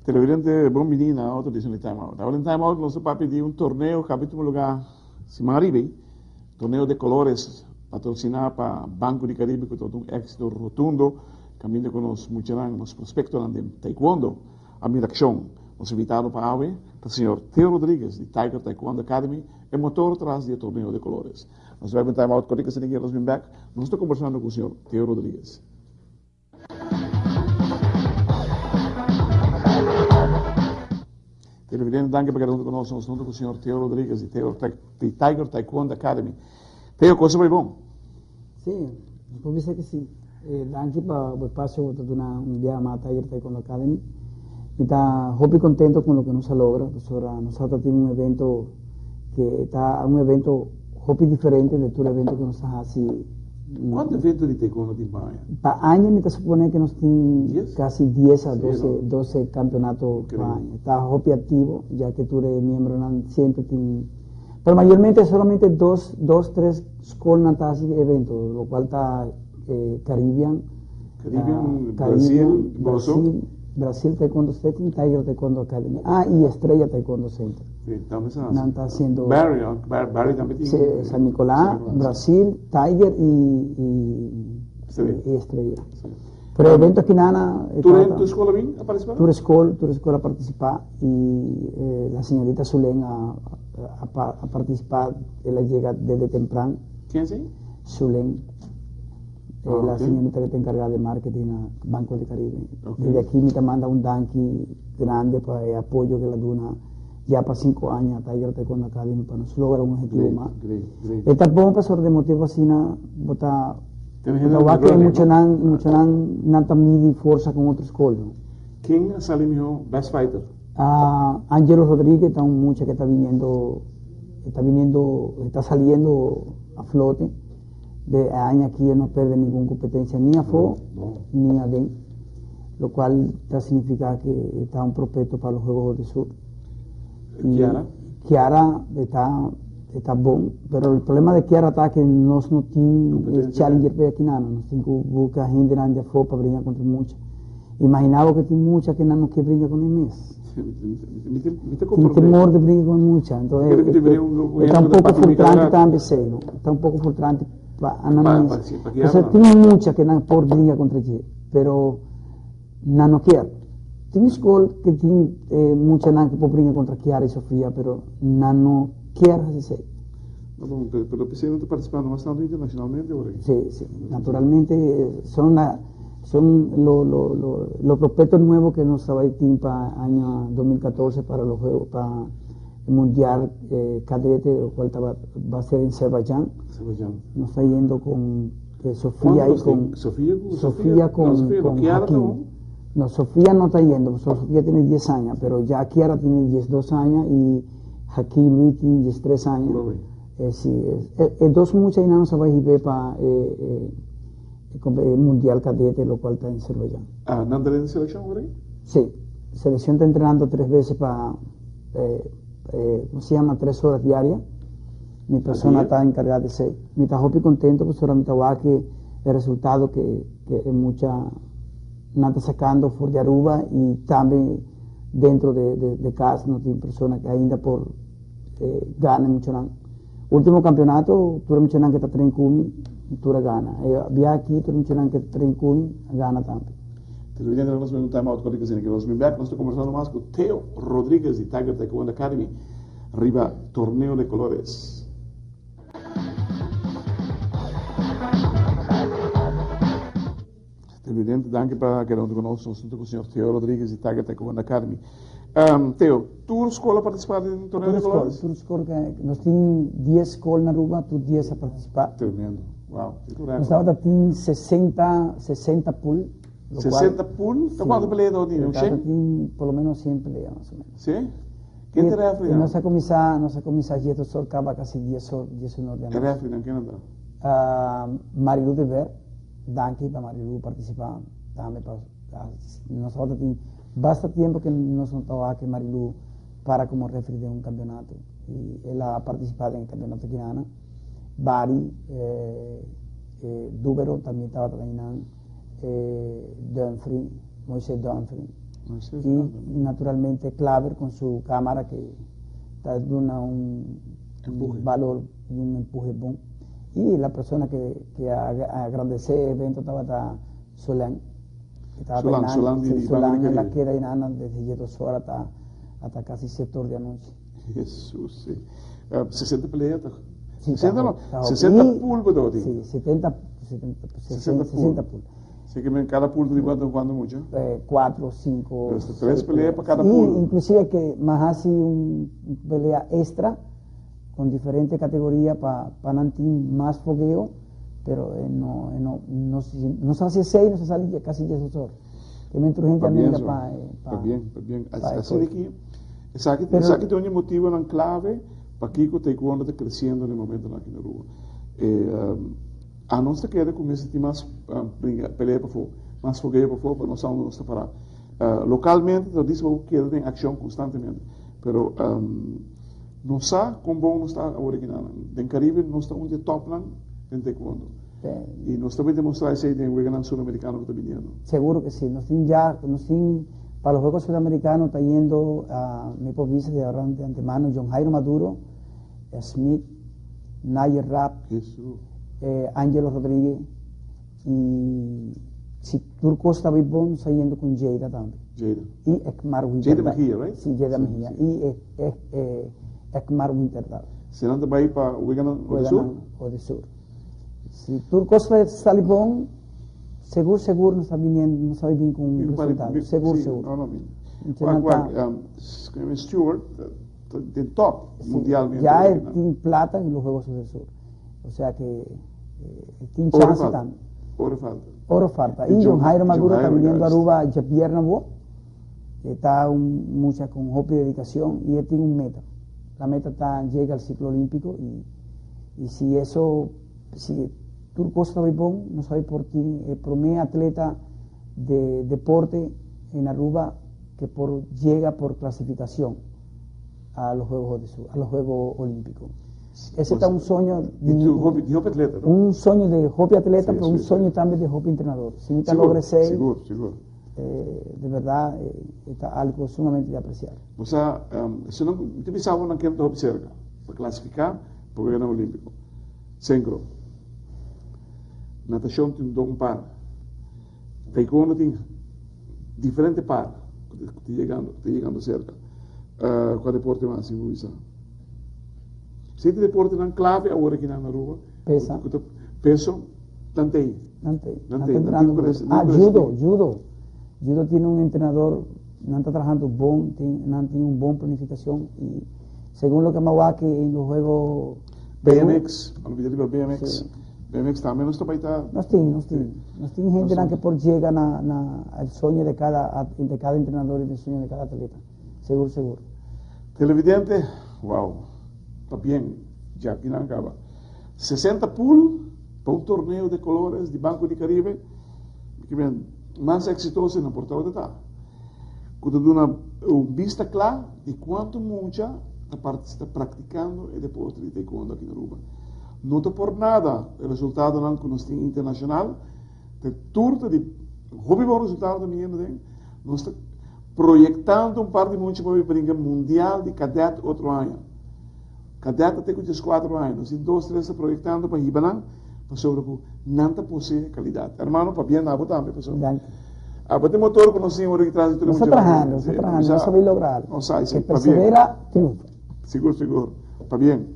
Televidente, bom menino, a outra edição de Time Out. Agora em Time Out, nós vamos pedir um torneio, capítulo lugar, Simaribe, torneio de colores, patrocinar para Banco de Caribe, que todo um éxito rotundo, caminho com os muitos nos prospectos de Taekwondo, a minha ação. Nós invitamos para o senhor Theo Rodrigues, de Tiger Taekwondo Academy, é motor atrás do torneio de colores. Nós vamos em Time Out, quando você tem que ir back, nós estamos conversando com o senhor Theo Rodrigues. Televidente, danke per essere conosco, sono con il signor Theo Rodrigues di Tiger Taekwondo Academy. Theo, cosa vai bom? Sì, può dire che sì. Anche per il passo di un viaggio a Tiger Taekwondo Academy. Mi sta molto contento con lo che non si logra. Noi siamo un evento che è un evento molto differente da tutti gli eventi che non si fanno. Quanto evento di Taekwondo ti fai? Per anni mi suppone che non stiamo quasi 10 a 12 campionati per anno. Está molto attivo, già che tu sei membro sempre. Pero mayormente solamente dos, tres scuole natali evento, lo cual está Caribbean, Brasil Taekwondo Setting, Tiger Taekwondo Academy. Y Estrella Taekwondo Center. Está haciendo Barry también. Sí, San Nicolás, Brasil, Tiger y Estrella. Sí. Pero eventos que nada. ¿Tú en tu escuela bien a participar? Tu escuela participa y la señorita Zulén a participar. Ella llega desde temprano. ¿Quién sí? Zulén. La señorita que está encargada de marketing a Banco de Caribe. Desde aquí me manda un danki grande para el apoyo que la duna ya para 5 años a Tiger Taekwondo Academy para nos lograr un objetivo más. Esta bomba profesor de motivo así na bota que mucho nan midi fuerza con otros escuelas. ¿Quién sale mejor best fighter? Angelo Rodríguez está un muchacho que está saliendo a flote. De año aquí no pierde ninguna competencia ni a FO ni a DEN, lo cual significa que está un prospecto para los Juegos del Sur. Kiara está bon, pero el problema de Kiara está que no tiene challenger para aquí nada, no tiene que buscar gente grande a FO para brincar contra muchas. Imaginaba que tiene muchas que no que brinca con el mes. Tiene temor de brincar con muchas, entonces está un poco frustrante también, ¿no? Está un poco frustrante. Entonces tiene muchas que no por brincar contra ella, pero no quiere. Tiene escuela que tiene muchas que por brincar contra Kiara y Sofía, pero no quiere hacer. Pero pensé no te participando bastante internacionalmente, ¿verdad? Sí, naturalmente son los prospectos nuevos que nos va a ir para el año 2014 para los Juegos, para el Mundial Cadete, lo cual va a ser en Azerbaiyán. Nos está yendo con Sofía y con Sofía con Hakim. No, Sofía no está yendo, Sofía tiene 10 años, pero ya Kiara tiene 12 años y Hakim Luis tiene 13 años. Dos muchas y no se va a ir para el Mundial Cadete, lo cual está en Azerbaiyán. ¿No andas en selección, verdad? Sí, selección está entrenando 3 veces para, ¿cómo se llama? 3 horas diarias. Mi persona está encargada de ser. Me está muy contento, pues ahora me está que el resultado que mucha no está sacando fuera de Aruba y también dentro de casa, no tiene personas que ainda por ganan mucho. Último campeonato, tú mucho que está 3 cumi, tú gana. Había aquí, tú mucho que está 3 cumi, gana también. Televidente, nós vamos time out con que nós vamos back, nós estamos conversando más con Theo Rodrigues de Tiger Taekwondo Academy, arriba torneo de colores. Televidente, danke para que nos conosco, nós estamos com o senhor Theo Rodrigues de Tiger Taekwondo Academy. Theo, tu escola participar em torneo de colores? Tu escola, nós temos 10 escolas na Aruba, tu 10 a participar. Tremendo, wow. Nós temos 60 pool. 60 pool? Sí. ¿Cuántos peleadores tiene? Por lo menos 100 peleas más o menos. ¿Sí? ¿Quién te refri? Nos ha comenzado y esto acaba casi 10 horas de ¿Qué refri? ¿Quién anda? Marilu de Ver. Danke para Marilu participar también. Nosotros tenemos bastante tiempo que nos notaba que Marilu para como referee de un campeonato. Y él ha participado en el campeonato Quinana. Bari, Dúbero también estaba trabajando, Dunfrey, Moisés Dunfrey. Y naturalmente Claver con su cámara que está dando un valor y un empuje bueno. Y la persona que agradece el evento estaba Solán, que estaba Solán en la queda inana desde 2 horas hasta casi sector de anoche. Jesús, sí. 60 peleas. Sí, 60 pulvos, sí, 60 pulvos. Así que en cada pulpo de cuánto mucho. 4, 5. 3 peleas para cada pulpo. Inclusive que más así una pelea extra con diferentes categorías para nantín más fogueo, pero no se hace 6, no se sale casi 10 horas. Que me entró gente a mí para. Bien. Así de que, esa que tiene un motivo en clave para que el taekwondo está creciendo en el momento aquí en Aruba. A no se queda con ese tipo más pelea para fuego, más fogueo para fuego, pero no sabemos dónde está parado. Localmente, lo dice que queda en acción constantemente, pero no sabe cómo no está original. En Caribe no está un de topland en taekwondo. Y nos también demostrar ese en el ganan sudamericano que está viniendo. Seguro que sí. Para los Juegos Sudamericanos está yendo a mi provincia de antemano John Jairo Maduro, Smith, Nayer Rapp, Ángelo Rodríguez y si Turco está bien, está yendo con Jada también. Y Ekmar Winter. Jada Mejía, ¿right? Sí, Jada Mejía. Y Ekmar Winterdal. ¿Serán de ahí para Wigan o de Sur? Si Turco está bien, seguro no está viniendo, no sabe bien con un resultado. Seguro. Stewart, de top mundialmente. Ya el Team Plata en los Juegos del Sur. O sea que el Team Chance también. Oro falta. Y John Jairo Maduro está viniendo a Aruba ya viernes, está mucha con hope y dedicación y él tiene un meta. La meta llega al ciclo olímpico y si Turco está bien, no sabe por ti, el primer atleta de deporte en Aruba que llega por clasificación a los Juegos del Sur, a los Juegos Olímpicos. Ese está un sueño un sueño de hockey atleta, pero un sueño también de hockey entrenador. Si no logre 6, seguro. De verdad está algo sumamente de apreciar. O sea, si no te pensaba en aquel hockey cerca para clasificar para ganar olímpico. Sincro. Natación tiene un par. Taekwondo tiene diferente par. Te llegando cerca. ¿Cuál deporte más sin Luisa? Si este deporte es clave ahora aquí en Aruba, peso, Dante. Judo tiene un entrenador, no está trabajando tiene un buen planificación y según lo que me va que en los juegos BMX, BMX también no está para estar. No tiene gente que por llegan al sueño de cada entrenador y el sueño de cada atleta. Seguro. Televidente, wow. Está bien, ya aquí no acaba. 60 pool para un torneo de colores de Banco de Caribe, que bien, más exitoso en la portada de tal. Cuando da una vista clara de cuánto mucha está practicando el deporte de taekwondo aquí en Aruba. No está por nada el resultado no con nuestro internacional, de turta de hobby bom resultado también, no está proyectando un par de muchos para el mundial de cadete otro año. Cadete tem 4 anos, em 2, 3 está proyectando para Ibanang, para sobre nanta posee calidad. Hermano, para bien nada também, pessoal. Tem motor que não sei o que traz tudo. Não está trabajando, não sabe lograr. Não sai, se persevera, triunfa. Seguro, para bien.